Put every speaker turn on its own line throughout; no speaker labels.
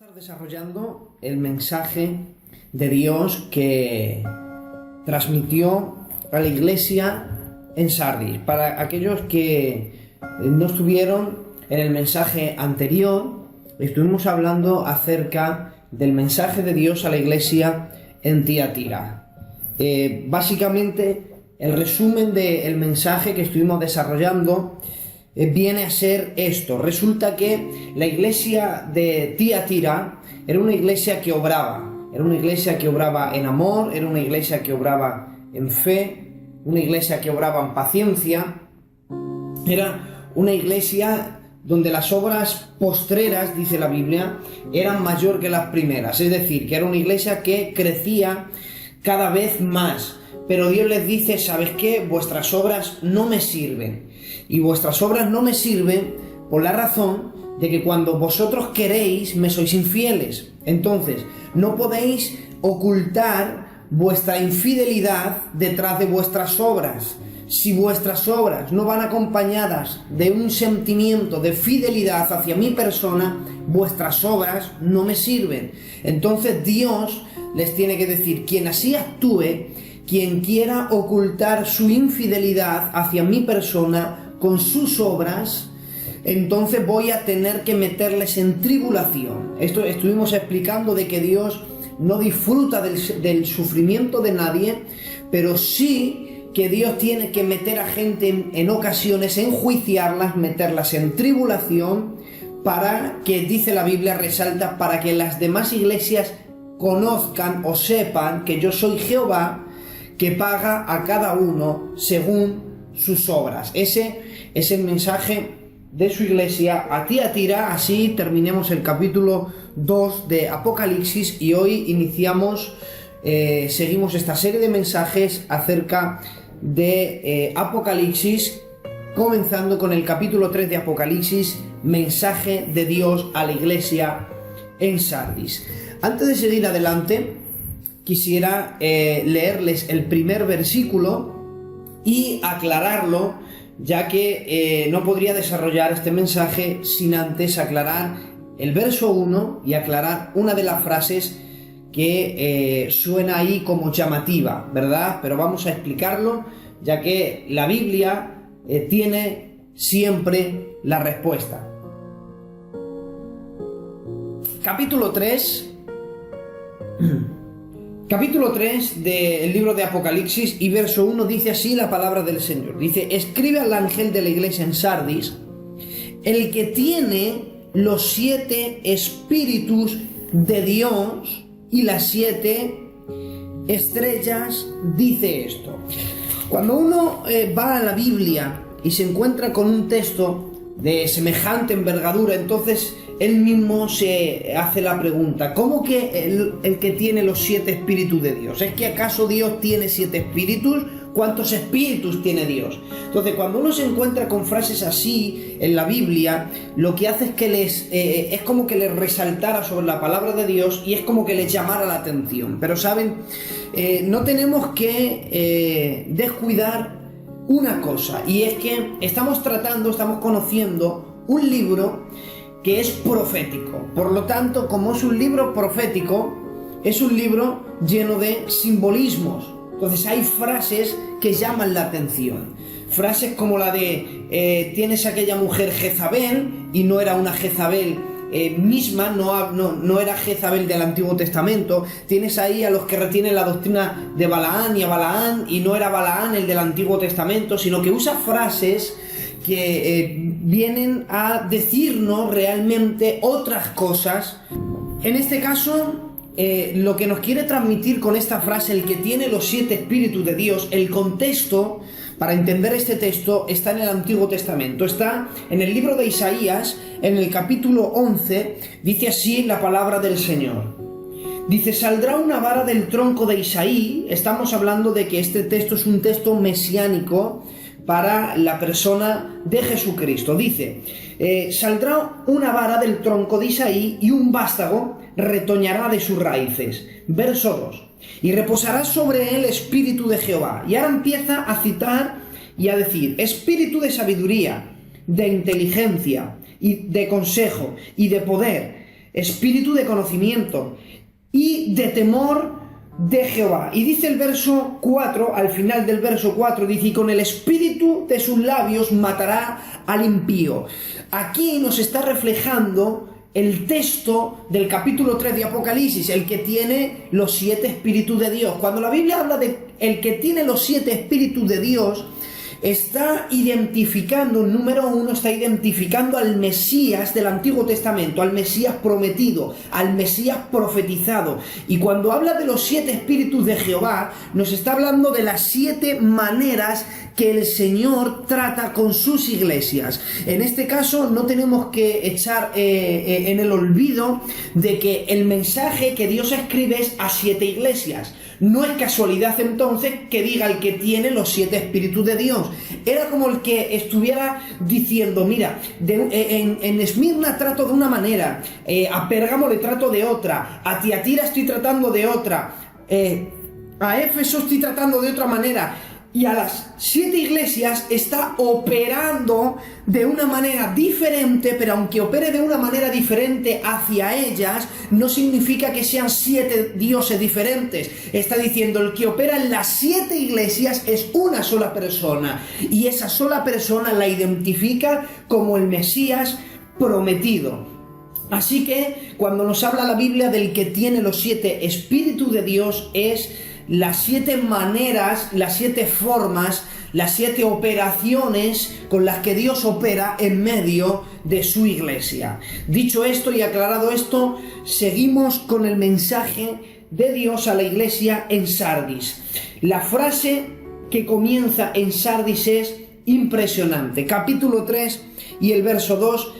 estar desarrollando el mensaje de Dios que transmitió a la iglesia en Sardis. Para aquellos que no estuvieron en el mensaje anterior, estuvimos hablando acerca del mensaje de Dios a la iglesia en Tiatira. Básicamente, el resumen del mensaje que estuvimos desarrollando viene a ser esto. Resulta que la iglesia de Tiatira era una iglesia que obraba. Era una iglesia que obraba en amor, era una iglesia que obraba en fe, una iglesia que obraba en paciencia. Era una iglesia donde las obras postreras, dice la Biblia, eran mayor que las primeras. Es decir, que era una iglesia que crecía cada vez más. Pero Dios les dice, ¿sabes qué? Vuestras obras no me sirven. Y vuestras obras no me sirven por la razón de que cuando vosotros queréis me sois infieles. Entonces, no podéis ocultar vuestra infidelidad detrás de vuestras obras. Si vuestras obras no van acompañadas de un sentimiento de fidelidad hacia mi persona, vuestras obras no me sirven. Entonces Dios les tiene que decir, quien así actúe, quien quiera ocultar su infidelidad hacia mi persona con sus obras, entonces voy a tener que meterles en tribulación. Esto estuvimos explicando de que Dios no disfruta del sufrimiento de nadie, pero sí que Dios tiene que meter a gente en ocasiones, enjuiciarlas, meterlas en tribulación, para que, dice la Biblia, resalta, para que las demás iglesias conozcan o sepan que yo soy Jehová, que paga a cada uno según sus obras. Ese es el mensaje de su iglesia a Tiatira. Así terminemos el capítulo 2 de Apocalipsis y hoy seguimos esta serie de mensajes acerca de Apocalipsis, comenzando con el capítulo 3 de Apocalipsis, mensaje de Dios a la iglesia en Sardis. Antes de seguir adelante, quisiera leerles el primer versículo y aclararlo, ya que no podría desarrollar este mensaje sin antes aclarar el verso 1 y aclarar una de las frases que suena ahí como llamativa, ¿verdad? Pero vamos a explicarlo, ya que la Biblia tiene siempre la respuesta. Capítulo 3 del libro de Apocalipsis y verso 1 dice así la palabra del Señor. Dice, escribe al ángel de la iglesia en Sardis, el que tiene los 7 espíritus de Dios y las 7 estrellas, dice esto. Cuando uno va a la Biblia y se encuentra con un texto de semejante envergadura, entonces él mismo se hace la pregunta, ¿cómo que el que tiene los 7 espíritus de Dios? ¿Es que acaso Dios tiene 7 espíritus? ¿Cuántos espíritus tiene Dios? Entonces, cuando uno se encuentra con frases así en la Biblia, lo que hace es que es como que les resaltara sobre la palabra de Dios y es como que les llamara la atención. Pero saben, no tenemos que descuidar una cosa, y es que estamos conociendo un libro que es profético. Por lo tanto, como es un libro profético, es un libro lleno de simbolismos. Entonces hay frases que llaman la atención. Frases como la de tienes aquella mujer Jezabel, y no era una Jezabel misma, no era Jezabel del Antiguo Testamento. Tienes ahí a los que retienen la doctrina de Balaán y a Balaán, y no era Balaán el del Antiguo Testamento, sino que usa frases que vienen a decirnos realmente otras cosas. En este caso, lo que nos quiere transmitir con esta frase, el que tiene los 7 espíritus de Dios, el contexto para entender este texto está en el Antiguo Testamento, está en el libro de Isaías, en el capítulo 11, dice así la palabra del Señor. Dice, saldrá una vara del tronco de Isaí. Estamos hablando de que este texto es un texto mesiánico para la persona de Jesucristo. Dice, saldrá una vara del tronco de Isaí y un vástago retoñará de sus raíces. Verso 2. Y reposará sobre él espíritu de Jehová. Y ahora empieza a citar y a decir, espíritu de sabiduría, de inteligencia y de consejo y de poder, espíritu de conocimiento y de temor de Jehová. Y dice el verso 4, al final del verso 4, dice: y con el espíritu de sus labios matará al impío. Aquí nos está reflejando el texto del capítulo 3 de Apocalipsis, el que tiene los 7 espíritus de Dios. Cuando la Biblia habla de el que tiene los 7 espíritus de Dios, está identificando, número 1, está identificando al Mesías del Antiguo Testamento, al Mesías prometido, al Mesías profetizado. Y cuando habla de los 7 espíritus de Jehová, nos está hablando de las 7 maneras que el Señor trata con sus iglesias. En este caso no tenemos que echar en el olvido de que el mensaje que Dios escribe es a 7 iglesias. No es casualidad entonces que diga el que tiene los 7 espíritus de Dios. Era como el que estuviera diciendo: mira, en Esmirna trato de una manera, a Pérgamo le trato de otra, a Tiatira estoy tratando de otra, a Éfeso estoy tratando de otra manera. Y a las 7 iglesias está operando de una manera diferente, pero aunque opere de una manera diferente hacia ellas, no significa que sean 7 dioses diferentes. Está diciendo: el que opera en las 7 iglesias es una sola persona, y esa sola persona la identifica como el Mesías prometido. Así que cuando nos habla la Biblia del que tiene los 7 espíritus de Dios, es las 7 maneras, las 7 formas, las 7 operaciones con las que Dios opera en medio de su iglesia. Dicho esto y aclarado esto, seguimos con el mensaje de Dios a la iglesia en Sardis. La frase que comienza en Sardis es impresionante. Capítulo 3 y el verso 2,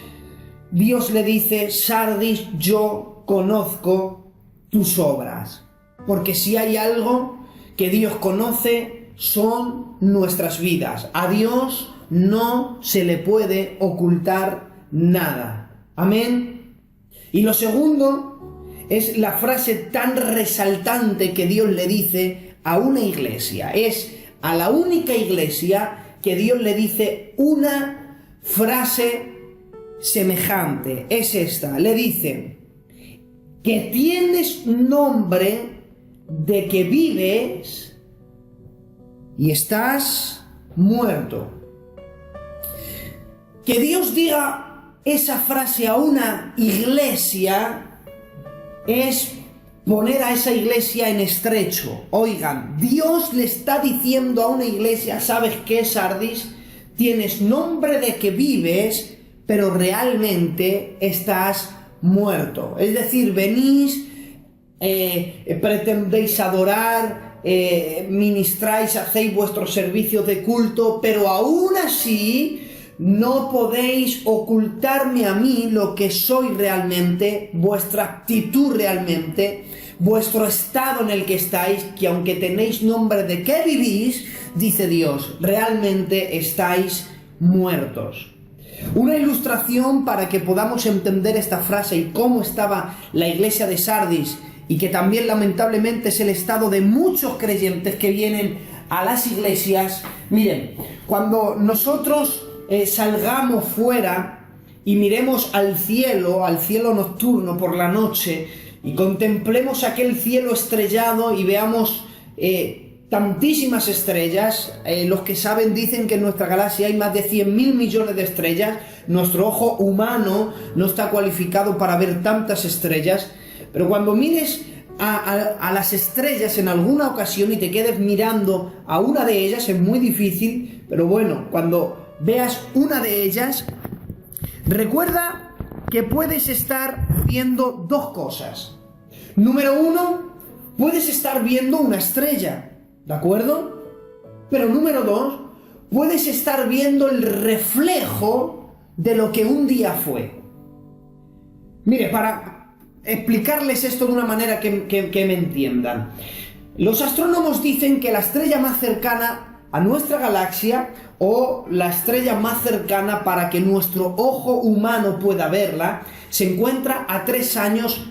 Dios le dice: Sardis, yo conozco tus obras. Porque si hay algo que Dios conoce, son nuestras vidas. A Dios no se le puede ocultar nada. Amén. Y lo segundo es la frase tan resaltante que Dios le dice a una iglesia. Es a la única iglesia que Dios le dice una frase semejante. Es esta. Le dice: que tienes nombre de que vives y estás muerto. Que Dios diga esa frase a una iglesia es poner a esa iglesia en estrecho. Oigan, Dios le está diciendo a una iglesia: ¿sabes qué, Sardis? Tienes nombre de que vives, pero realmente estás muerto. Es decir, venís, pretendéis adorar, ministráis, hacéis vuestros servicios de culto, pero aún así no podéis ocultarme a mí lo que soy realmente, vuestra actitud realmente, vuestro estado en el que estáis, que aunque tenéis nombre de que vivís, dice Dios, realmente estáis muertos. Una ilustración para que podamos entender esta frase y cómo estaba la iglesia de Sardis, y que también lamentablemente es el estado de muchos creyentes que vienen a las iglesias. Miren, cuando nosotros salgamos fuera y miremos al cielo nocturno por la noche, y contemplemos aquel cielo estrellado y veamos tantísimas estrellas, los que saben dicen que en nuestra galaxia hay más de 100.000 millones de estrellas. Nuestro ojo humano no está cualificado para ver tantas estrellas. Pero cuando mires a las estrellas en alguna ocasión y te quedes mirando a una de ellas, es muy difícil, pero bueno, cuando veas una de ellas, recuerda que puedes estar viendo dos cosas. Número 1, puedes estar viendo una estrella, ¿de acuerdo? Pero número 2, puedes estar viendo el reflejo de lo que un día fue. Mire, para explicarles esto de una manera que me entiendan. Los astrónomos dicen que la estrella más cercana a nuestra galaxia, o la estrella más cercana para que nuestro ojo humano pueda verla, se encuentra a 3 años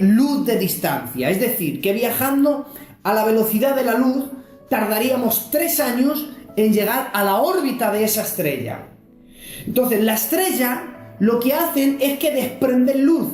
luz de distancia. Es decir, que viajando a la velocidad de la luz tardaríamos 3 años en llegar a la órbita de esa estrella. Entonces, la estrella lo que hacen es que desprenden luz.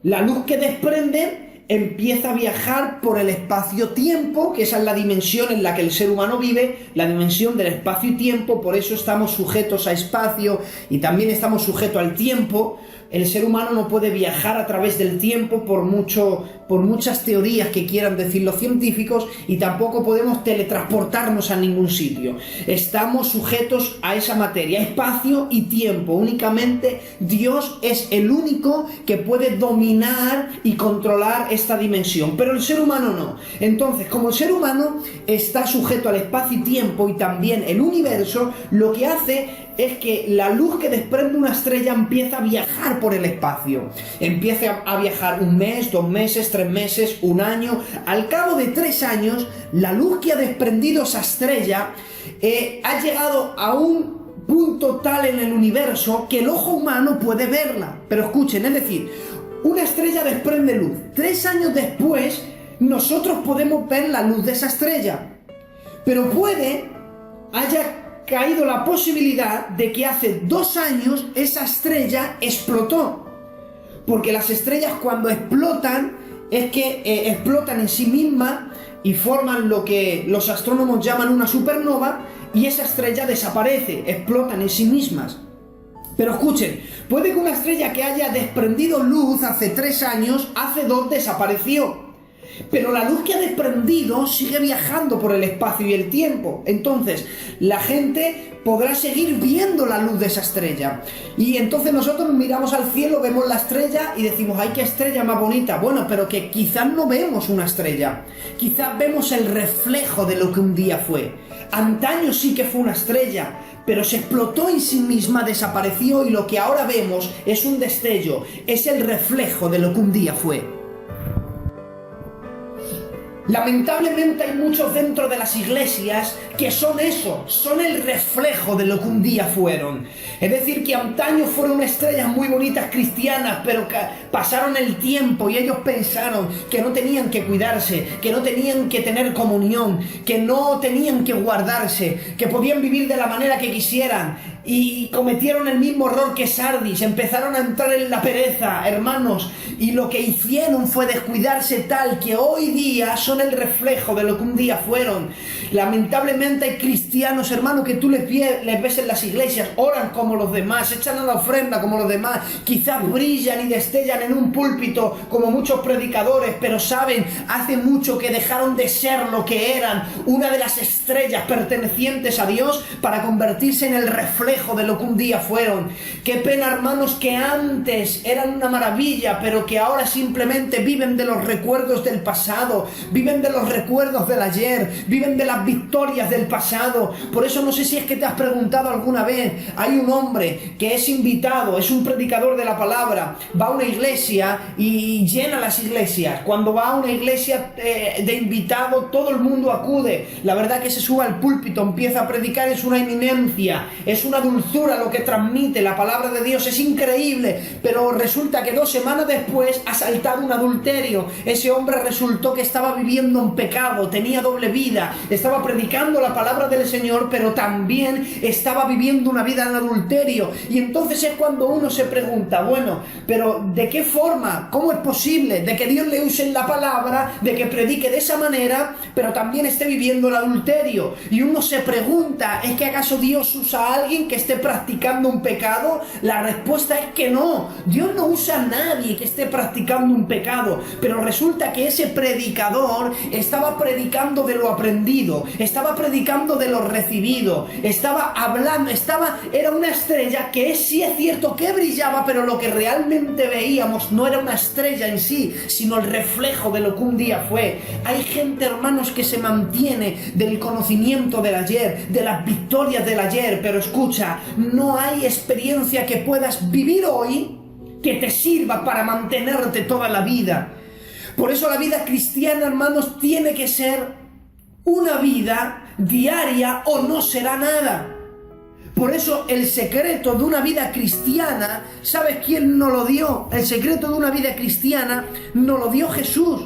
La luz que desprende empieza a viajar por el espacio-tiempo, que esa es la dimensión en la que el ser humano vive, la dimensión del espacio y tiempo. Por eso estamos sujetos a espacio y también estamos sujetos al tiempo. El ser humano no puede viajar a través del tiempo por muchas teorías que quieran decir los científicos, y tampoco podemos teletransportarnos a ningún sitio. Estamos sujetos a esa materia, espacio y tiempo. Únicamente Dios es el único que puede dominar y controlar esta dimensión, pero el ser humano no. Entonces, como el ser humano está sujeto al espacio y tiempo y también el universo, lo que hace es que la luz que desprende una estrella empieza a viajar por el espacio. Empieza a viajar 1 mes, 2 meses, 3 meses, 1 año. Al cabo de 3 años, la luz que ha desprendido esa estrella ha llegado a un punto tal en el universo que el ojo humano puede verla. Pero escuchen, es decir, una estrella desprende luz. 3 años después, nosotros podemos ver la luz de esa estrella. Pero haya caído la posibilidad de que hace 2 años esa estrella explotó. Porque las estrellas, cuando explotan, es que explotan en sí mismas y forman lo que los astrónomos llaman una supernova, y esa estrella desaparece, explotan en sí mismas. Pero escuchen, puede que una estrella que haya desprendido luz hace 3 años, hace 2 desapareció. Pero la luz que ha desprendido sigue viajando por el espacio y el tiempo. Entonces, la gente podrá seguir viendo la luz de esa estrella. Y entonces nosotros miramos al cielo, vemos la estrella y decimos, ¡ay, qué estrella más bonita! Bueno, pero que quizás no vemos una estrella. Quizás vemos el reflejo de lo que un día fue. Antaño sí que fue una estrella, pero se explotó en sí misma, desapareció, y lo que ahora vemos es un destello, es el reflejo de lo que un día fue. Lamentablemente hay muchos dentro de las iglesias que son eso, son el reflejo de lo que un día fueron. Es decir, que antaño fueron estrellas muy bonitas cristianas, pero que pasaron el tiempo y ellos pensaron que no tenían que cuidarse, que no tenían que tener comunión, que no tenían que guardarse, que podían vivir de la manera que quisieran, y cometieron el mismo error que Sardis. Empezaron a entrar en la pereza, hermanos, y lo que hicieron fue descuidarse tal que hoy día son el reflejo de lo que un día fueron. Lamentablemente hay cristianos, hermanos, que tú les ves en las iglesias, oran como los demás, echan a la ofrenda como los demás, quizás brillan y destellan en un púlpito como muchos predicadores, pero saben, hace mucho que dejaron de ser lo que eran, una de las estrellas pertenecientes a Dios, para convertirse en el reflejo de lo que un día fueron. Qué pena, hermanos, que antes eran una maravilla, pero que ahora simplemente viven de los recuerdos del pasado, viven de los recuerdos del ayer, viven de las victorias del pasado. Por eso no sé si es que te has preguntado alguna vez, hay un hombre que es invitado, es un predicador de la palabra, va a una iglesia y llena las iglesias. Cuando va a una iglesia de invitado, todo el mundo acude. La verdad que se sube al púlpito, empieza a predicar, es una eminencia, es una dulzura lo que transmite, la palabra de Dios es increíble, pero resulta que 2 semanas después ha saltado un adulterio. Ese hombre resultó que estaba viviendo en pecado, tenía doble vida, estaba predicando la palabra del Señor, pero también estaba viviendo una vida en adulterio. Y entonces es cuando uno se pregunta, bueno, pero ¿de qué forma? ¿Cómo es posible de que Dios le use en la palabra, de que predique de esa manera, pero también esté viviendo el adulterio? Y uno se pregunta, ¿es que acaso Dios usa a alguien que esté practicando un pecado? La respuesta es que no, Dios no usa a nadie que esté practicando un pecado, pero resulta que ese predicador estaba predicando de lo aprendido, estaba predicando de lo recibido, estaba hablando, era una estrella que sí es cierto que brillaba, pero lo que realmente veíamos no era una estrella en sí, sino el reflejo de lo que un día fue. Hay gente, hermanos, que se mantiene del conocimiento del ayer, de las victorias del ayer, pero escucha, no hay experiencia que puedas vivir hoy que te sirva para mantenerte toda la vida. Por eso la vida cristiana, hermanos, tiene que ser una vida diaria o no será nada. Por eso el secreto de una vida cristiana, ¿sabes quién nos lo dio? El secreto de una vida cristiana nos lo dio Jesús.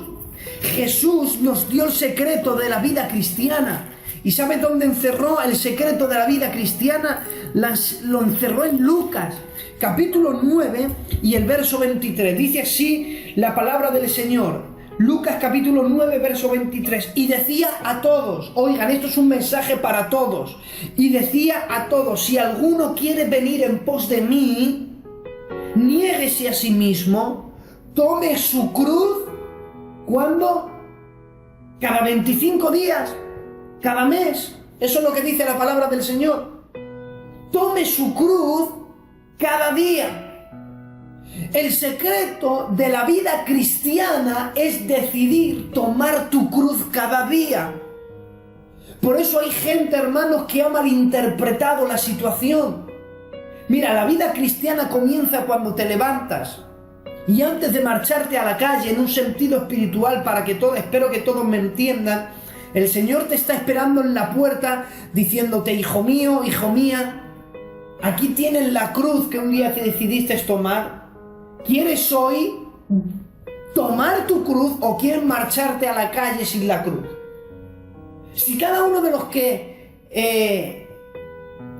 Jesús nos dio el secreto de la vida cristiana. ¿Y sabes dónde encerró el secreto de la vida cristiana? Lo encerró en Lucas, capítulo 9 y el verso 23. Dice así la palabra del Señor. Lucas capítulo 9, verso 23. Y decía a todos, oigan, esto es un mensaje para todos. Y decía a todos, si alguno quiere venir en pos de mí, niéguese a sí mismo, tome su cruz. ¿Cuándo? Cada 25 días, cada mes. Eso es lo que dice la palabra del Señor. Tome su cruz cada día. El secreto de la vida cristiana es decidir tomar tu cruz cada día. Por eso hay gente, hermanos, que ha malinterpretado la situación. Mira, la vida cristiana comienza cuando te levantas. Y antes de marcharte a la calle en un sentido espiritual, espero que todos me entiendan, el Señor te está esperando en la puerta diciéndote, hijo mío, hijo mía, aquí tienes la cruz que un día te decidiste tomar. ¿Quieres hoy tomar tu cruz o quieres marcharte a la calle sin la cruz? Si cada uno de los que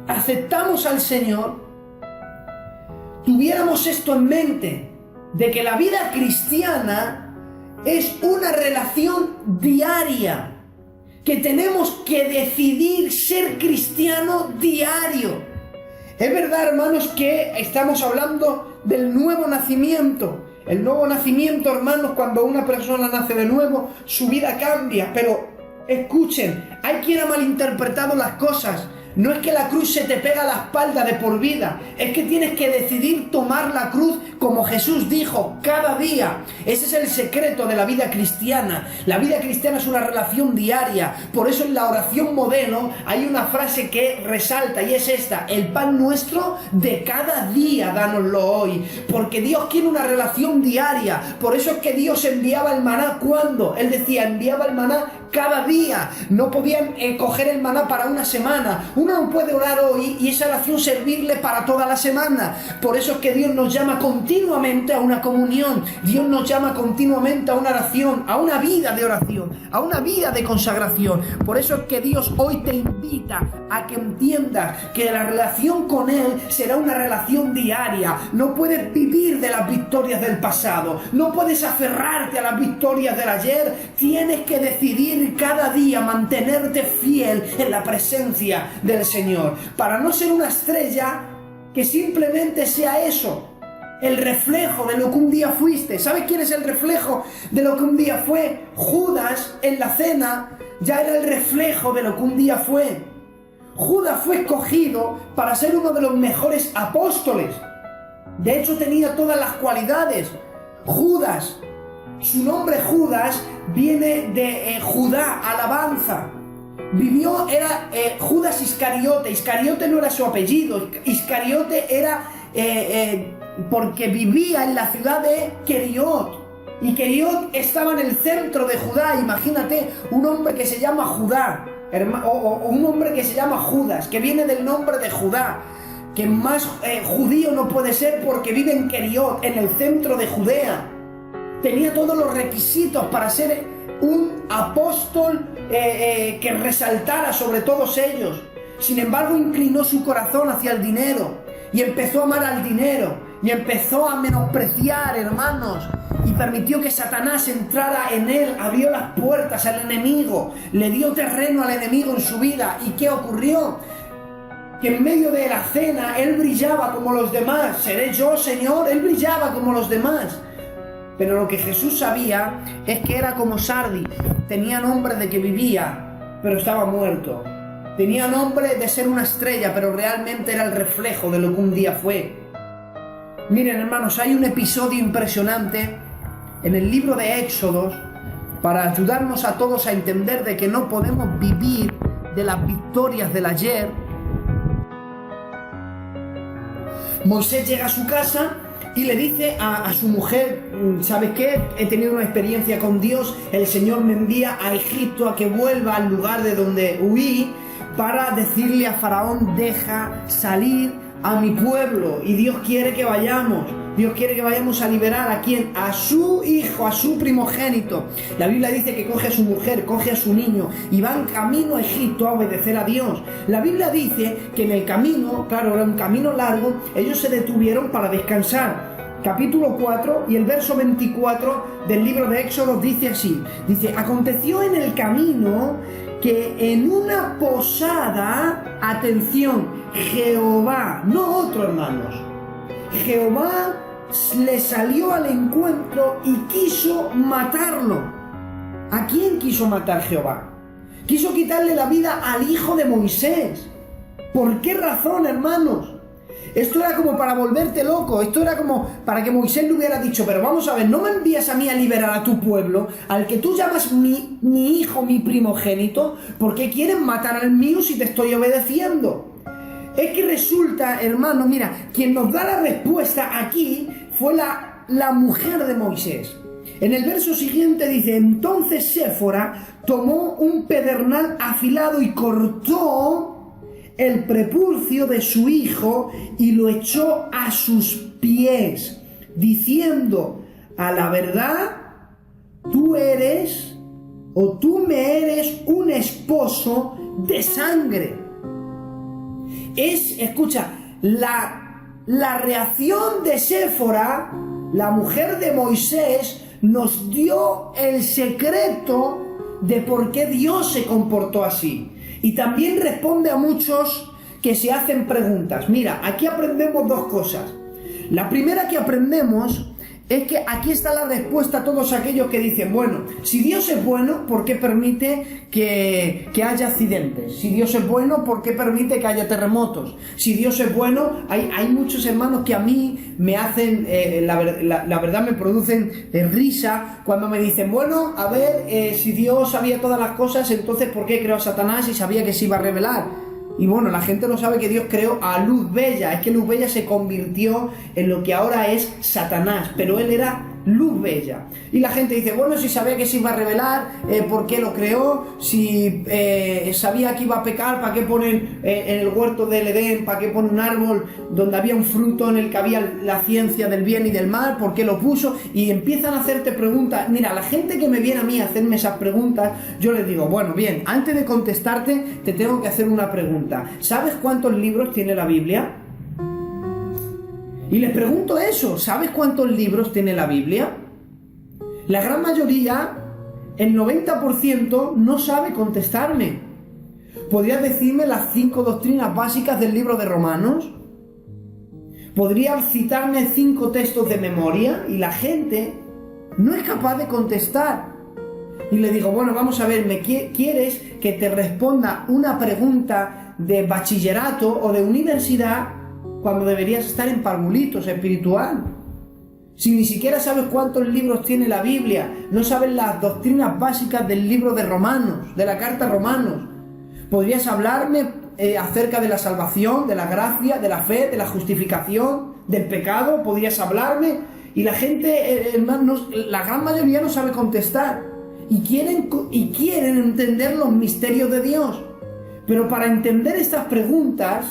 aceptamos al Señor tuviéramos esto en mente, de que la vida cristiana es una relación diaria, que tenemos que decidir ser cristiano diario. Es verdad, hermanos, que estamos hablando del nuevo nacimiento. El nuevo nacimiento, hermanos, cuando una persona nace de nuevo, su vida cambia. Pero escuchen, hay quien ha malinterpretado las cosas. No es que la cruz se te pega a la espalda de por vida, es que tienes que decidir tomar la cruz como Jesús dijo, cada día. Ese es el secreto de la vida cristiana. La vida cristiana es una relación diaria. Por eso en la oración modelo hay una frase que resalta y es esta: el pan nuestro de cada día, dánoslo hoy. Porque Dios quiere una relación diaria. Por eso es que Dios enviaba el maná. ¿Cuándo? Él decía, enviaba el maná cada día. No podían coger el maná para una semana. Uno no puede orar hoy y esa oración servirle para toda la semana. Por eso es que Dios nos llama continuamente a una comunión. Dios nos llama continuamente a una oración, a una vida de oración, a una vida de consagración. Por eso es que Dios hoy te invita a que entiendas que la relación con Él será una relación diaria. No puedes vivir de las victorias del pasado. No puedes aferrarte a las victorias del ayer. Tienes que decidir cada día mantenerte fiel en la presencia del Señor, para no ser una estrella que simplemente sea eso, el reflejo de lo que un día fuiste. ¿Sabes quién es el reflejo de lo que un día fue? Judas en la cena ya era el reflejo de lo que un día fue. Judas fue escogido para ser uno de los mejores apóstoles. De hecho tenía todas las cualidades. Judas, su nombre Judas viene de Judá, alabanza. Era Judas Iscariote. Iscariote no era su apellido. Iscariote era porque vivía en la ciudad de Queriot. Y Queriot estaba en el centro de Judá. Imagínate un hombre que se llama Judá, o un hombre que se llama Judas, que viene del nombre de Judá, que más judío no puede ser porque vive en Queriot, en el centro de Judea. Tenía todos los requisitos para ser un apóstol que resaltara sobre todos ellos. Sin embargo, inclinó su corazón hacia el dinero y empezó a amar al dinero y empezó a menospreciar, hermanos, y permitió que Satanás entrara en él. Abrió las puertas al enemigo, le dio terreno al enemigo en su vida. ¿Y qué ocurrió? Que en medio de la cena él brillaba como los demás. ¿Seré yo, Señor? Él brillaba como los demás. Pero lo que Jesús sabía es que era como Sardis. Tenía nombre de que vivía, pero estaba muerto. Tenía nombre de ser una estrella, pero realmente era el reflejo de lo que un día fue. Miren, hermanos, hay un episodio impresionante en el libro de Éxodos para ayudarnos a todos a entender de que no podemos vivir de las victorias del ayer. Moisés llega a su casa y le dice a su mujer: ¿sabes qué? He tenido una experiencia con Dios, el Señor me envía a Egipto a que vuelva al lugar de donde huí para decirle a Faraón: deja salir a mi pueblo, y Dios quiere que vayamos. Dios quiere que vayamos a liberar ¿a quién? A su hijo, a su primogénito. La Biblia dice que coge a su mujer, coge a su niño y van camino a Egipto a obedecer a Dios. La Biblia dice que en el camino, claro, era un camino largo, ellos se detuvieron para descansar. Capítulo 4 y el verso 24 del libro de Éxodo dice así, dice: aconteció en el camino que en una posada, atención, Jehová, no otro, hermanos, Jehová le salió al encuentro y quiso matarlo. ¿A quién quiso matar Jehová? Quiso quitarle la vida al hijo de Moisés. ¿Por qué razón, hermanos? Esto era como para volverte loco, esto era como para que Moisés le hubiera dicho: pero vamos a ver, no me envías a mí a liberar a tu pueblo, al que tú llamas mi hijo, mi primogénito, ¿por qué quieren matar al mío si te estoy obedeciendo? Es que resulta, hermano, mira, quien nos da la respuesta aquí fue la mujer de Moisés. En el verso siguiente dice: entonces Séfora tomó un pedernal afilado y cortó el prepucio de su hijo y lo echó a sus pies, diciendo: a la verdad, tú eres, o tú me eres un esposo de sangre. Escucha, la reacción de Séfora, la mujer de Moisés, nos dio el secreto de por qué Dios se comportó así. Y también responde a muchos que se hacen preguntas. Mira, aquí aprendemos dos cosas. La primera que aprendemos es que aquí está la respuesta a todos aquellos que dicen: bueno, si Dios es bueno, ¿por qué permite que haya accidentes? Si Dios es bueno, ¿por qué permite que haya terremotos? Si Dios es bueno, hay muchos hermanos que a mí me hacen, la verdad me producen risa cuando me dicen: bueno, a ver, si Dios sabía todas las cosas, entonces ¿por qué creó a Satanás y sabía que se iba a revelar? Y bueno, la gente no sabe que Dios creó a Luz Bella. Es que Luz Bella se convirtió en lo que ahora es Satanás, pero él era Luz Bella. Y la gente dice: bueno, si sabía que se iba a revelar, ¿por qué lo creó? Si sabía que iba a pecar, ¿para qué ponen en el huerto del Edén, para qué pone un árbol donde había un fruto en el que había la ciencia del bien y del mal? ¿Por qué lo puso? Y empiezan a hacerte preguntas. Mira, la gente que me viene a mí a hacerme esas preguntas, yo les digo: bueno, bien, antes de contestarte te tengo que hacer una pregunta. ¿Sabes cuántos libros tiene la Biblia? Y les pregunto eso: ¿sabes cuántos libros tiene la Biblia? La gran mayoría, el 90%, no sabe contestarme. ¿Podrías decirme las 5 doctrinas básicas del libro de Romanos? ¿Podrías citarme 5 textos de memoria? Y la gente no es capaz de contestar. Y le digo: bueno, vamos a ver, ¿quieres que te responda una pregunta de bachillerato o de universidad cuando deberías estar en parvulitos espiritual? Si ni siquiera sabes cuántos libros tiene la Biblia, no sabes las doctrinas básicas del libro de Romanos, de la carta a Romanos. ¿Podrías hablarme acerca de la salvación, de la gracia, de la fe, de la justificación, del pecado? ¿Podrías hablarme? Y la gente, hermanos, la gran mayoría no sabe contestar. Y quieren entender los misterios de Dios. Pero para entender estas preguntas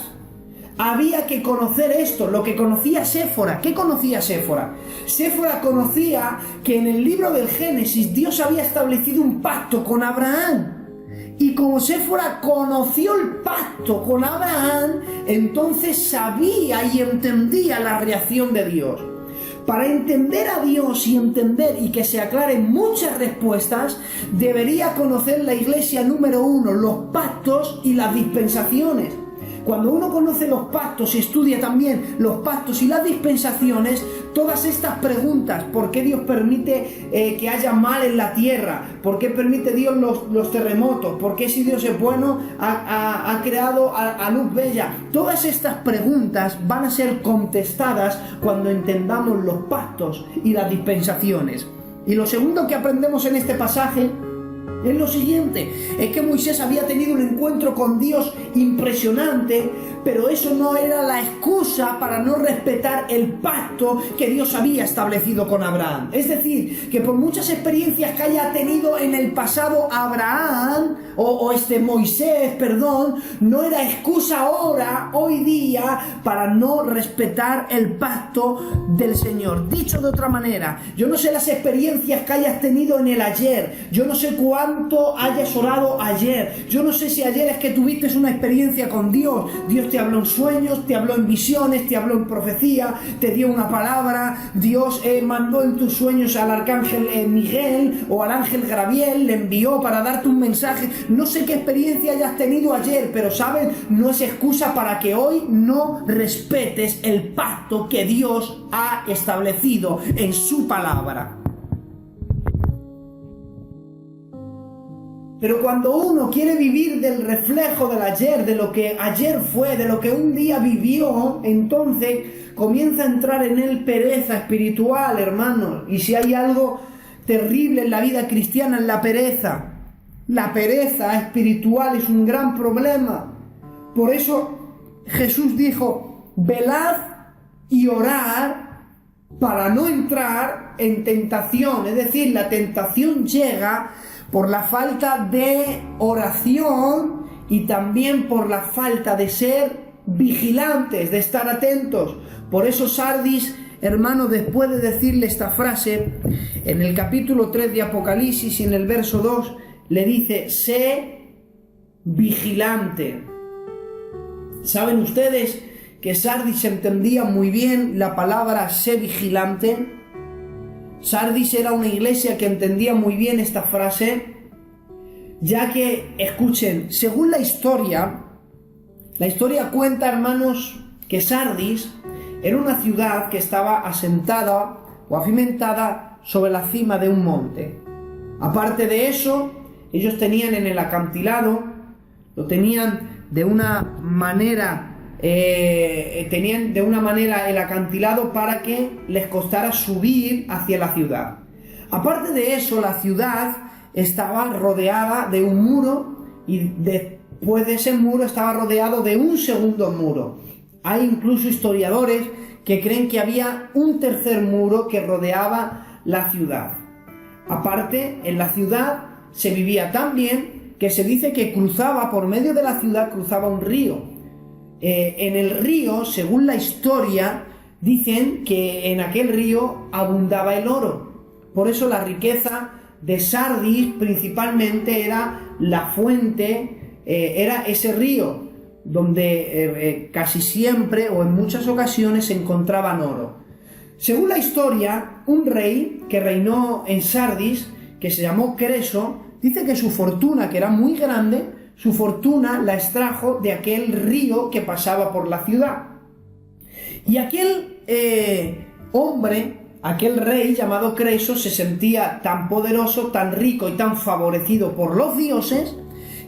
había que conocer esto, lo que conocía Séfora. ¿Qué conocía Séfora? Séfora conocía que en el libro del Génesis Dios había establecido un pacto con Abraham. Y como Séfora conoció el pacto con Abraham, entonces sabía y entendía la reacción de Dios. Para entender a Dios y entender y que se aclaren muchas respuestas, debería conocer la iglesia número 1, los pactos y las dispensaciones. Cuando uno conoce los pactos y estudia también los pactos y las dispensaciones, todas estas preguntas: ¿por qué Dios permite que haya mal en la tierra? ¿Por qué permite Dios los terremotos? ¿Por qué, si Dios es bueno, ha creado a Luz Bella? Todas estas preguntas van a ser contestadas cuando entendamos los pactos y las dispensaciones. Y lo segundo que aprendemos en este pasaje es lo siguiente: es que Moisés había tenido un encuentro con Dios impresionante, pero eso no era la excusa para no respetar el pacto que Dios había establecido con Abraham. Es decir, que por muchas experiencias que haya tenido en el pasado Abraham, Moisés, no era excusa ahora, hoy día, para no respetar el pacto del Señor. Dicho de otra manera, yo no sé las experiencias que hayas tenido en el ayer, yo no sé cuánto hayas orado ayer, yo no sé si ayer es que tuviste una experiencia con Dios. Dios te habló en sueños, te habló en visiones, te habló en profecía, te dio una palabra, Dios mandó en tus sueños al arcángel Miguel o al ángel Gabriel, le envió para darte un mensaje. No sé qué experiencia hayas tenido ayer, pero ¿sabes? No es excusa para que hoy no respetes el pacto que Dios ha establecido en su palabra. Pero cuando uno quiere vivir del reflejo del ayer, de lo que ayer fue, de lo que un día vivió, entonces comienza a entrar en él pereza espiritual, hermanos. Y si hay algo terrible en la vida cristiana, es la pereza. La pereza espiritual es un gran problema. Por eso Jesús dijo: velad y orad para no entrar en tentación. Es decir, la tentación llega por la falta de oración y también por la falta de ser vigilantes, de estar atentos. Por eso Sardis, hermano, después de decirle esta frase, en el capítulo 3 de Apocalipsis y en el verso 2, le dice: sé vigilante. ¿Saben ustedes que Sardis entendía muy bien la palabra sé vigilante? Sardis era una iglesia que entendía muy bien esta frase, ya que, escuchen, según la historia cuenta, hermanos, que Sardis era una ciudad que estaba asentada o afimentada sobre la cima de un monte. Aparte de eso, ellos tenían en el acantilado, lo tenían de una manera el acantilado para que les costara subir hacia la ciudad. Aparte de eso, la ciudad estaba rodeada de un muro y después de ese muro estaba rodeado de un segundo muro. Hay incluso historiadores que creen que había un tercer muro que rodeaba la ciudad. Aparte, en la ciudad se vivía tan bien que se dice que por medio de la ciudad cruzaba un río. En el río, según la historia, dicen que en aquel río abundaba el oro. Por eso la riqueza de Sardis principalmente era la fuente, era ese río, donde casi siempre o en muchas ocasiones se encontraban oro. Según la historia, un rey que reinó en Sardis, que se llamó Creso, dice que su fortuna, que era muy grande, su fortuna la extrajo de aquel río que pasaba por la ciudad. Y aquel aquel rey llamado Creso, se sentía tan poderoso, tan rico y tan favorecido por los dioses,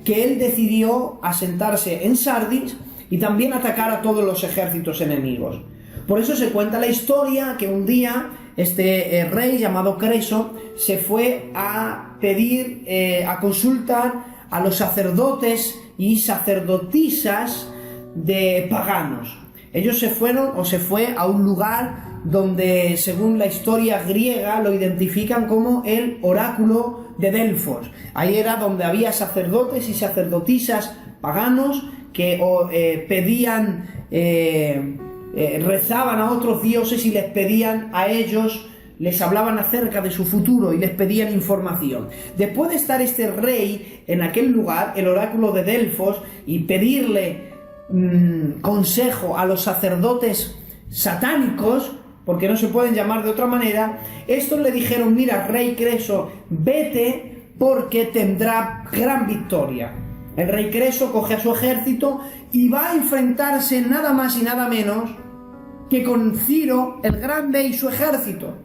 que él decidió asentarse en Sardis y también atacar a todos los ejércitos enemigos. Por eso se cuenta la historia que un día este rey llamado Creso se fue a pedir, a consultar a los sacerdotes y sacerdotisas de paganos. Ellos se fue a un lugar donde, según la historia griega, lo identifican como el oráculo de Delfos. Ahí era donde había sacerdotes y sacerdotisas paganos que pedían, rezaban a otros dioses y les pedían a ellos, les hablaban acerca de su futuro y les pedían información. Después de estar este rey en aquel lugar, el oráculo de Delfos, y pedirle consejo a los sacerdotes satánicos, porque no se pueden llamar de otra manera, estos le dijeron: mira, rey Creso, vete porque tendrá gran victoria. El rey Creso coge a su ejército y va a enfrentarse nada más y nada menos que con Ciro el Grande y su ejército.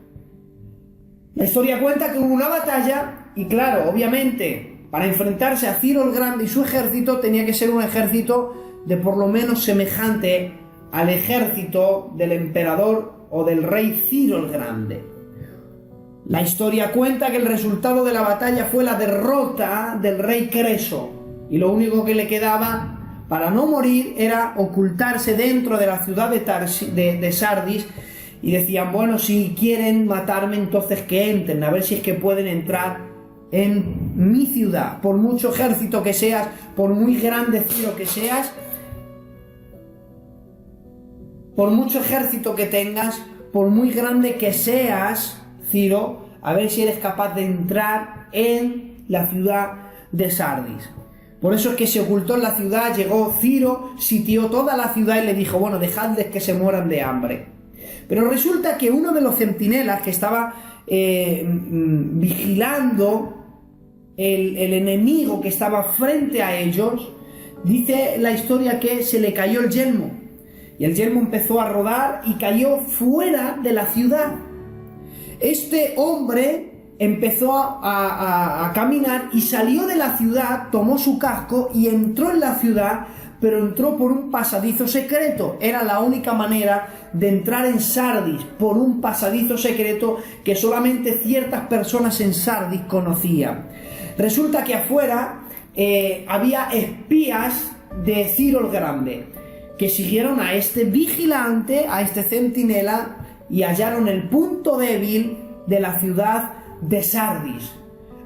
La historia cuenta que hubo una batalla y, claro, obviamente, para enfrentarse a Ciro el Grande y su ejército tenía que ser un ejército de por lo menos semejante al ejército del emperador o del rey Ciro el Grande. La historia cuenta que el resultado de la batalla fue la derrota del rey Creso y lo único que le quedaba para no morir era ocultarse dentro de la ciudad de Sardis, y decían, bueno, si quieren matarme, entonces que entren, a ver si es que pueden entrar en mi ciudad. Por mucho ejército que seas, por muy grande Ciro que seas, por mucho ejército que tengas, por muy grande que seas, Ciro, a ver si eres capaz de entrar en la ciudad de Sardis. Por eso es que se ocultó en la ciudad, llegó Ciro, sitió toda la ciudad y le dijo, bueno, dejadles que se mueran de hambre. Pero resulta que uno de los centinelas que estaba vigilando el enemigo que estaba frente a ellos, dice la historia que se le cayó el yelmo. Y el yelmo empezó a rodar y cayó fuera de la ciudad. Este hombre empezó a caminar y salió de la ciudad, tomó su casco y entró en la ciudad, pero entró por un pasadizo secreto. Era la única manera de entrar en Sardis, por un pasadizo secreto que solamente ciertas personas en Sardis conocían. Resulta que afuera había espías de Ciro el Grande, que siguieron a este vigilante, a este centinela, y hallaron el punto débil de la ciudad de Sardis.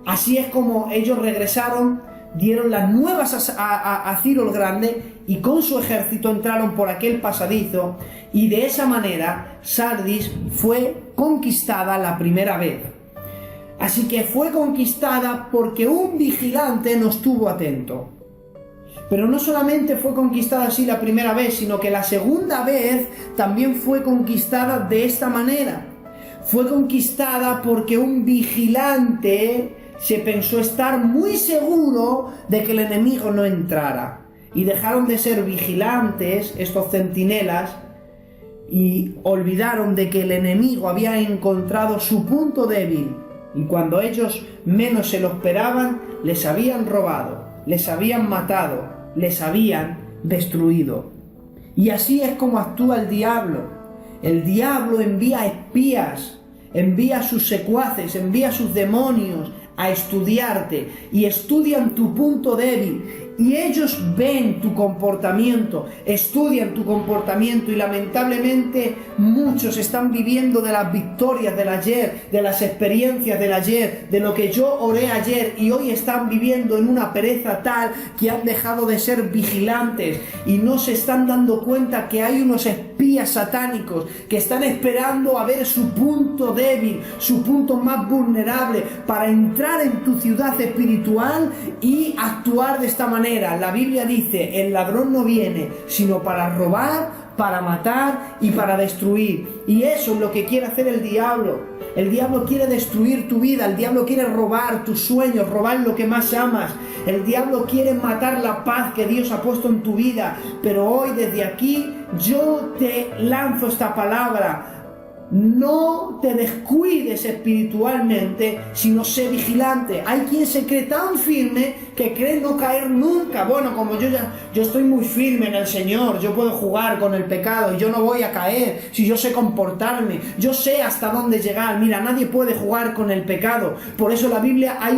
Así es como ellos regresaron, dieron las nuevas a Ciro el Grande, y con su ejército entraron por aquel pasadizo, y de esa manera Sardis fue conquistada la primera vez. Así que fue conquistada porque un vigilante no estuvo atento. Pero no solamente fue conquistada así la primera vez, sino que la segunda vez también fue conquistada de esta manera. Fue conquistada porque un vigilante se pensó estar muy seguro de que el enemigo no entrara. Y dejaron de ser vigilantes, estos centinelas, y olvidaron de que el enemigo había encontrado su punto débil. Y cuando ellos menos se lo esperaban, les habían robado, les habían matado, les habían destruido. Y así es como actúa el diablo. El diablo envía espías, envía a sus secuaces, envía a sus demonios a estudiarte, y estudian tu punto débil, y ellos ven tu comportamiento, estudian tu comportamiento, y lamentablemente muchos están viviendo de las victorias del ayer, de las experiencias del ayer, de lo que yo oré ayer, y hoy están viviendo en una pereza tal que han dejado de ser vigilantes y no se están dando cuenta que hay unos espías satánicos que están esperando a ver su punto débil, su punto más vulnerable, para entrar en tu ciudad espiritual y actuar de esta manera. La Biblia dice, el ladrón no viene sino para robar, para matar y para destruir. Y eso es lo que quiere hacer el diablo. El diablo quiere destruir tu vida, el diablo quiere robar tus sueños, robar lo que más amas. El diablo quiere matar la paz que Dios ha puesto en tu vida. Pero hoy desde aquí yo te lanzo esta palabra. No te descuides espiritualmente, sino sé vigilante. Hay quien se cree tan firme que cree no caer nunca. Bueno, como yo estoy muy firme en el Señor, yo puedo jugar con el pecado y yo no voy a caer si yo sé comportarme, yo sé hasta dónde llegar. Mira, nadie puede jugar con el pecado. Por eso en la Biblia hay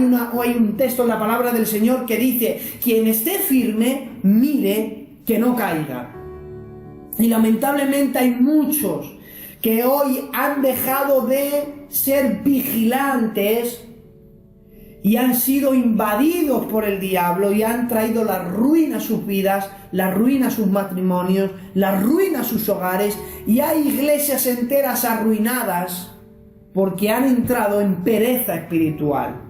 un texto en la palabra del Señor que dice, quien esté firme, mire que no caiga. Y lamentablemente hay muchos que hoy han dejado de ser vigilantes y han sido invadidos por el diablo y han traído la ruina a sus vidas, la ruina a sus matrimonios, la ruina a sus hogares, y hay iglesias enteras arruinadas porque han entrado en pereza espiritual.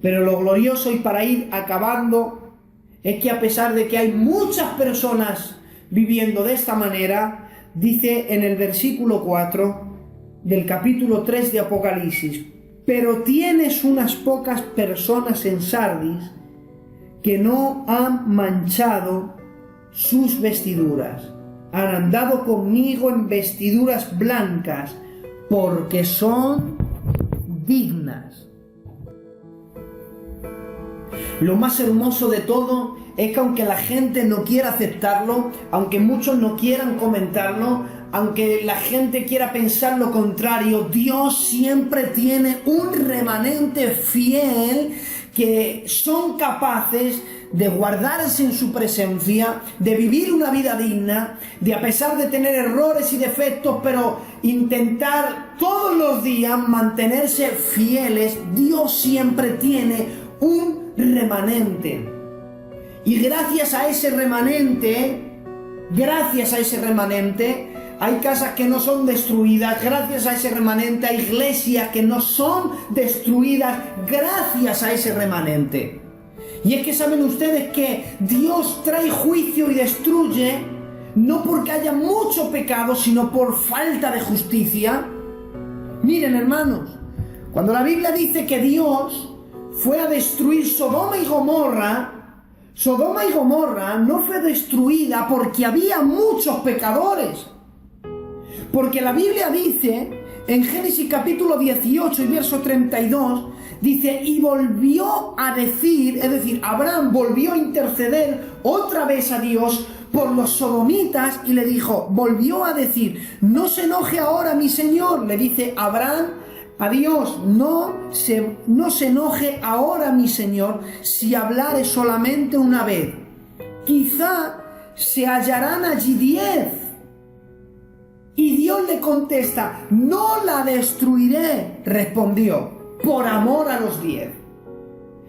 Pero lo glorioso, y para ir acabando, es que a pesar de que hay muchas personas viviendo de esta manera, dice en el versículo 4 del capítulo 3 de Apocalipsis, pero tienes unas pocas personas en Sardis que no han manchado sus vestiduras, han andado conmigo en vestiduras blancas, porque son dignas. Lo más hermoso de todo es que aunque la gente no quiera aceptarlo, aunque muchos no quieran comentarlo, aunque la gente quiera pensar lo contrario, Dios siempre tiene un remanente fiel que son capaces de guardarse en su presencia, de vivir una vida digna, de a pesar de tener errores y defectos, pero intentar todos los días mantenerse fieles. Dios siempre tiene un remanente. Y gracias a ese remanente, hay casas que no son destruidas. Gracias a ese remanente hay iglesias que no son destruidas. Gracias a ese remanente. Y es que saben ustedes que Dios trae juicio y destruye no porque haya mucho pecado, sino por falta de justicia. Miren, hermanos, cuando la Biblia dice que Dios fue a destruir Sodoma y Gomorra no fue destruida porque había muchos pecadores. Porque la Biblia dice, en Génesis capítulo 18 y verso 32, dice, y volvió a decir, es decir, Abraham volvió a interceder otra vez a Dios por los sodomitas y le dijo, volvió a decir, no se enoje ahora mi Señor, le dice Abraham a Dios, no se enoje ahora mi Señor si hablare solamente una vez, quizá se hallarán allí 10. Y Dios le contesta, no la destruiré, respondió, por amor a los 10.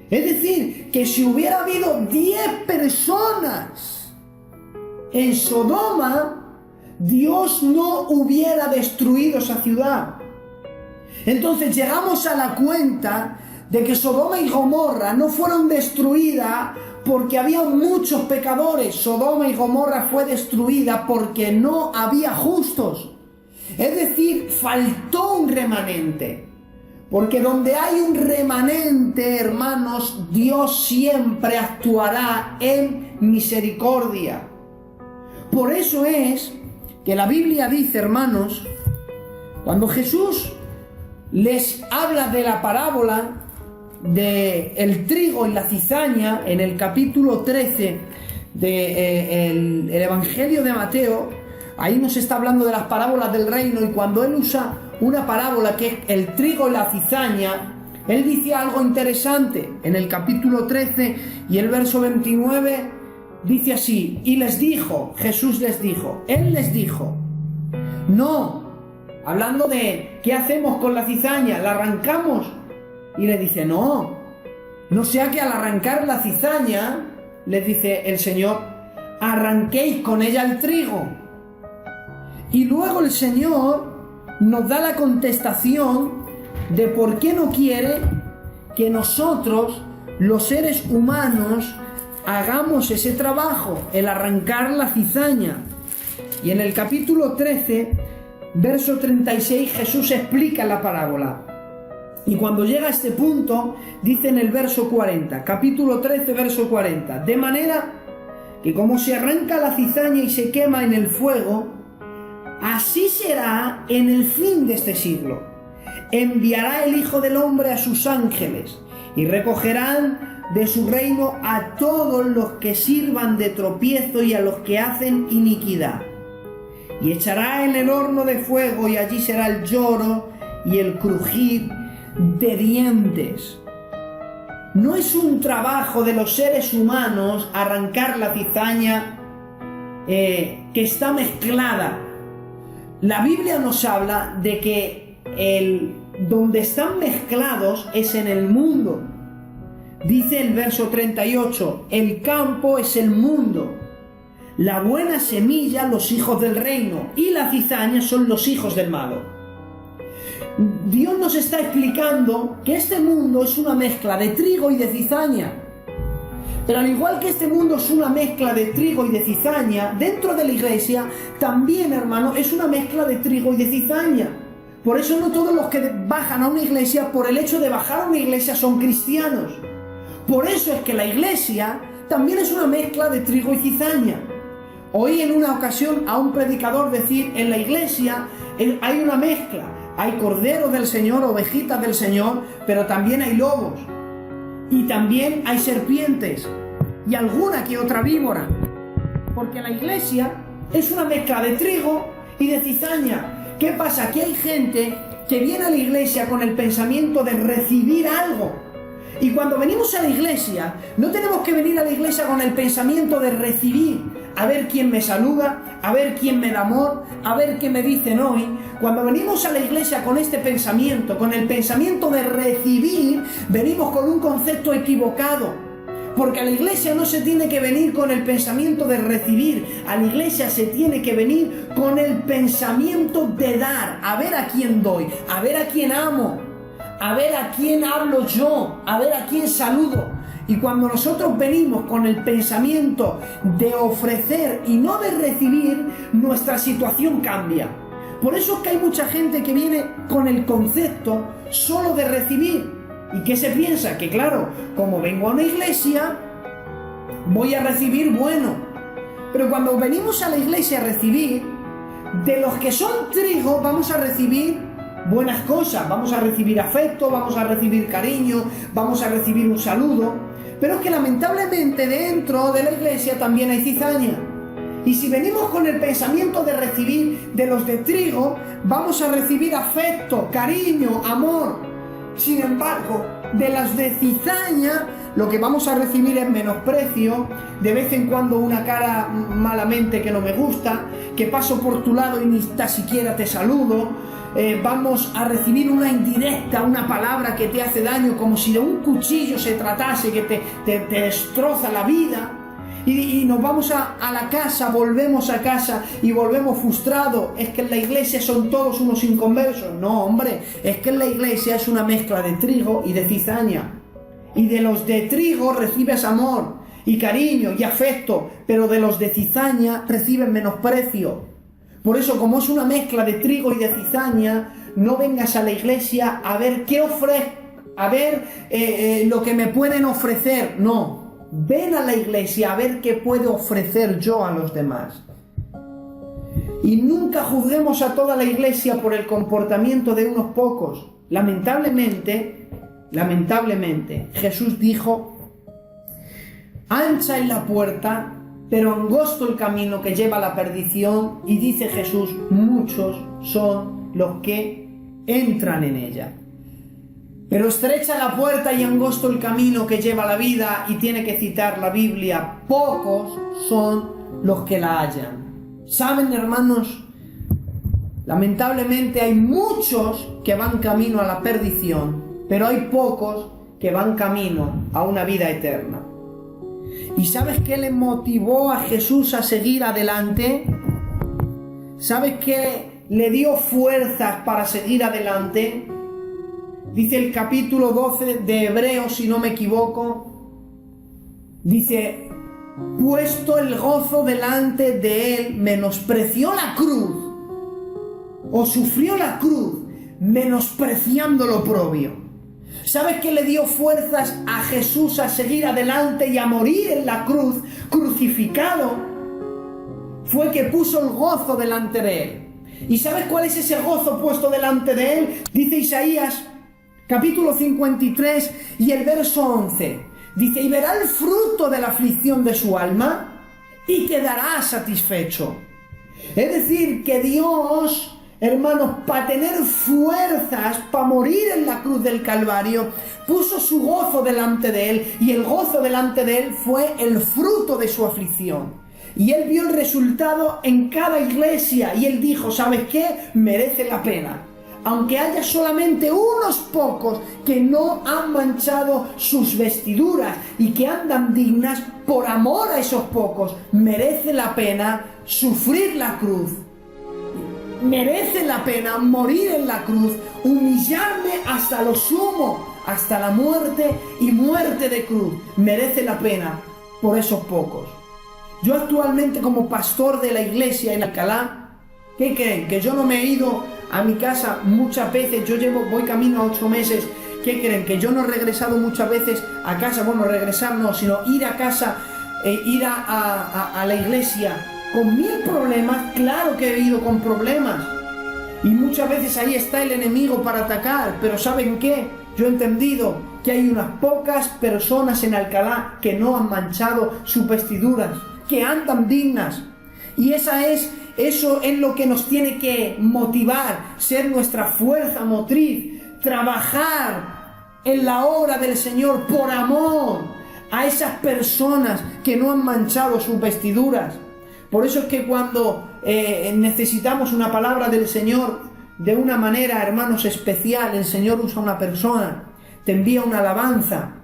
Es decir, que si hubiera habido 10 personas en Sodoma, Dios no hubiera destruido esa ciudad. Entonces llegamos a la cuenta de que Sodoma y Gomorra no fueron destruidas porque había muchos pecadores. Sodoma y Gomorra fue destruida porque no había justos. Es decir, faltó un remanente. Porque donde hay un remanente, hermanos, Dios siempre actuará en misericordia. Por eso es que la Biblia dice, hermanos, cuando Jesús les habla de la parábola del trigo y la cizaña, en el capítulo 13 del Evangelio de Mateo, ahí nos está hablando de las parábolas del reino, y cuando él usa una parábola que es el trigo y la cizaña, él dice algo interesante. En el capítulo 13 y el verso 29 dice así, y les dijo, Jesús les dijo, él les dijo, no, hablando de qué hacemos con la cizaña, ¿la arrancamos? Y le dice, no sea que al arrancar la cizaña, les dice el Señor, arranquéis con ella el trigo. Y luego el Señor nos da la contestación de por qué no quiere que nosotros, los seres humanos, hagamos ese trabajo, el arrancar la cizaña. Y en el capítulo 13, verso 36, Jesús explica la parábola. Y cuando llega a este punto, dice en el verso 40, capítulo 13, verso 40, de manera que como se arranca la cizaña y se quema en el fuego, así será en el fin de este siglo. Enviará el Hijo del Hombre a sus ángeles, y recogerán de su reino a todos los que sirvan de tropiezo y a los que hacen iniquidad. Y echará en el horno de fuego, y allí será el lloro y el crujir de dientes. No es un trabajo de los seres humanos arrancar la cizaña que está mezclada. La Biblia nos habla de que donde están mezclados es en el mundo. Dice el verso 38, el campo es el mundo, la buena semilla los hijos del reino, y la cizaña son los hijos del malo. Dios nos está explicando que este mundo es una mezcla de trigo y de cizaña. Pero al igual que este mundo es una mezcla de trigo y de cizaña, dentro de la iglesia también, hermano, es una mezcla de trigo y de cizaña. Por eso no todos los que bajan a una iglesia, por el hecho de bajar a una iglesia, son cristianos. Por eso es que la iglesia también es una mezcla de trigo y cizaña. Oí en una ocasión a un predicador decir, en la iglesia hay una mezcla. Hay corderos del Señor, ovejitas del Señor, pero también hay lobos. Y también hay serpientes. Y alguna que otra víbora. Porque la iglesia es una mezcla de trigo y de cizaña. ¿Qué pasa? Que hay gente que viene a la iglesia con el pensamiento de recibir algo. Y cuando venimos a la iglesia, no tenemos que venir a la iglesia con el pensamiento de recibir, a ver quién me saluda, a ver quién me da amor, a ver qué me dicen hoy. Cuando venimos a la iglesia con este pensamiento, con el pensamiento de recibir, venimos con un concepto equivocado. Porque a la iglesia no se tiene que venir con el pensamiento de recibir, a la iglesia se tiene que venir con el pensamiento de dar, a ver a quién doy, a ver a quién amo, a ver a quién hablo yo, a ver a quién saludo. Y cuando nosotros venimos con el pensamiento de ofrecer y no de recibir, nuestra situación cambia. Por eso es que hay mucha gente que viene con el concepto solo de recibir. ¿Y qué se piensa? Que claro, como vengo a una iglesia, voy a recibir bueno. Pero cuando venimos a la iglesia a recibir, de los que son trigo vamos a recibir buenas cosas, vamos a recibir afecto, vamos a recibir cariño, vamos a recibir un saludo. Pero es que lamentablemente dentro de la iglesia también hay cizaña. Y si venimos con el pensamiento de recibir de los de trigo, vamos a recibir afecto, cariño, amor. Sin embargo, de las de cizaña, lo que vamos a recibir es menosprecio, de vez en cuando una cara malamente que no me gusta, que paso por tu lado y ni tan siquiera te saludo, vamos a recibir una indirecta, una palabra que te hace daño, como si de un cuchillo se tratase, que te destroza la vida. Y nos vamos a la casa, volvemos a casa y volvemos frustrados. Es que en la iglesia son todos unos inconversos. No, hombre, es que en la iglesia es una mezcla de trigo y de cizaña. Y de los de trigo recibes amor y cariño y afecto, pero de los de cizaña recibes menosprecio. Por eso, como es una mezcla de trigo y de cizaña, no vengas a la iglesia a ver qué ofrece, a ver lo que me pueden ofrecer. No. Ven a la iglesia a ver qué puedo ofrecer yo a los demás. Y nunca juzguemos a toda la iglesia por el comportamiento de unos pocos. Lamentablemente, Jesús dijo: ancha es la puerta, pero angosto el camino que lleva a la perdición. Y dice Jesús, muchos son los que entran en ella. Pero estrecha la puerta y angosto el camino que lleva a la vida, y tiene que citar la Biblia, pocos son los que la hallan. ¿Saben, hermanos? Lamentablemente hay muchos que van camino a la perdición, pero hay pocos que van camino a una vida eterna. ¿Y sabes qué le motivó a Jesús a seguir adelante? ¿Sabes qué le dio fuerzas para seguir adelante? Dice el capítulo 12 de Hebreos, si no me equivoco, dice: puesto el gozo delante de él, menospreció la cruz, o sufrió la cruz, menospreciando lo oprobio. ¿Sabes qué le dio fuerzas a Jesús a seguir adelante y a morir en la cruz, crucificado? Fue que puso el gozo delante de él. ¿Y sabes cuál es ese gozo puesto delante de él? Dice Isaías, capítulo 53 y el verso 11. Dice: y verá el fruto de la aflicción de su alma y quedará satisfecho. Es decir, que Dios, hermanos, para tener fuerzas, para morir en la cruz del Calvario, puso su gozo delante de él, y el gozo delante de él fue el fruto de su aflicción. Y él vio el resultado en cada iglesia, y él dijo: ¿sabes qué? Merece la pena. Aunque haya solamente unos pocos que no han manchado sus vestiduras y que andan dignas, por amor a esos pocos, merece la pena sufrir la cruz. Merece la pena morir en la cruz, humillarme hasta lo sumo, hasta la muerte y muerte de cruz. Merece la pena por esos pocos. Yo actualmente, como pastor de la iglesia en Alcalá, ¿qué creen? Que yo no me he ido a mi casa muchas veces. Voy camino a 8 meses. ¿Qué creen? Que yo no he regresado muchas veces a casa. Bueno, regresar no, sino ir a casa, ir a la iglesia con 1000 problemas. Claro que he ido con problemas, y muchas veces ahí está el enemigo para atacar. Pero ¿saben qué? Yo he entendido que hay unas pocas personas en Alcalá que no han manchado sus vestiduras, que andan dignas. Y eso es lo que nos tiene que motivar, ser nuestra fuerza motriz, trabajar en la obra del Señor por amor a esas personas que no han manchado sus vestiduras. Por eso es que cuando necesitamos una palabra del Señor de una manera, hermanos, especial, el Señor usa una persona, te envía una alabanza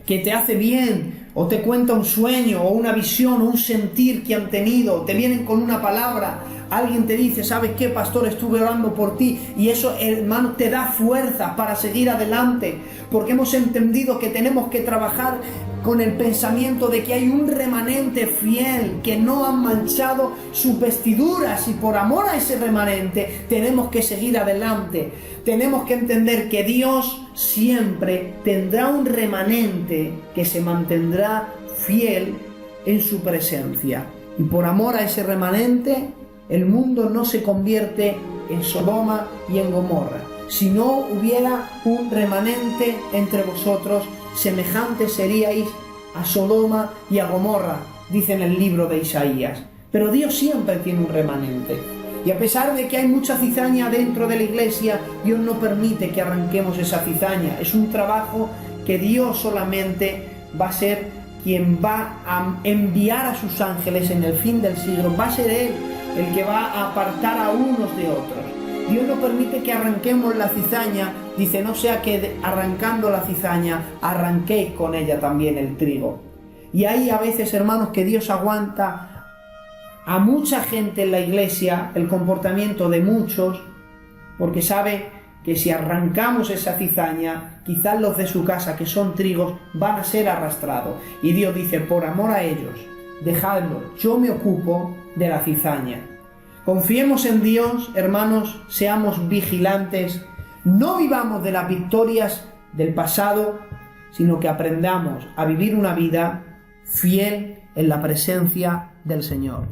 que te hace bien, o te cuenta un sueño, o una visión, o un sentir que han tenido, te vienen con una palabra, alguien te dice, ¿sabes qué, pastor? Estuve orando por ti, y eso, hermano, te da fuerza para seguir adelante, porque hemos entendido que tenemos que trabajar con el pensamiento de que hay un remanente fiel que no han manchado sus vestiduras, y por amor a ese remanente tenemos que seguir adelante. Tenemos que entender que Dios siempre tendrá un remanente que se mantendrá fiel en su presencia, y por amor a ese remanente el mundo no se convierte en Sodoma y en Gomorra. Si no hubiera un remanente entre vosotros, semejantes seríais a Sodoma y a Gomorra, dice en el libro de Isaías. Pero Dios siempre tiene un remanente. Y a pesar de que hay mucha cizaña dentro de la iglesia, Dios no permite que arranquemos esa cizaña. Es un trabajo que Dios solamente va a ser quien va a enviar a sus ángeles en el fin del siglo. Va a ser Él el que va a apartar a unos de otros. Dios no permite que arranquemos la cizaña, dice, no sea que arrancando la cizaña arranquéis con ella también el trigo. Y hay a veces, hermanos, que Dios aguanta a mucha gente en la iglesia, el comportamiento de muchos, porque sabe que si arrancamos esa cizaña, quizás los de su casa, que son trigos, van a ser arrastrados. Y Dios dice, por amor a ellos, dejadlo, yo me ocupo de la cizaña. Confiemos en Dios, hermanos, seamos vigilantes, no vivamos de las victorias del pasado, sino que aprendamos a vivir una vida fiel en la presencia del Señor.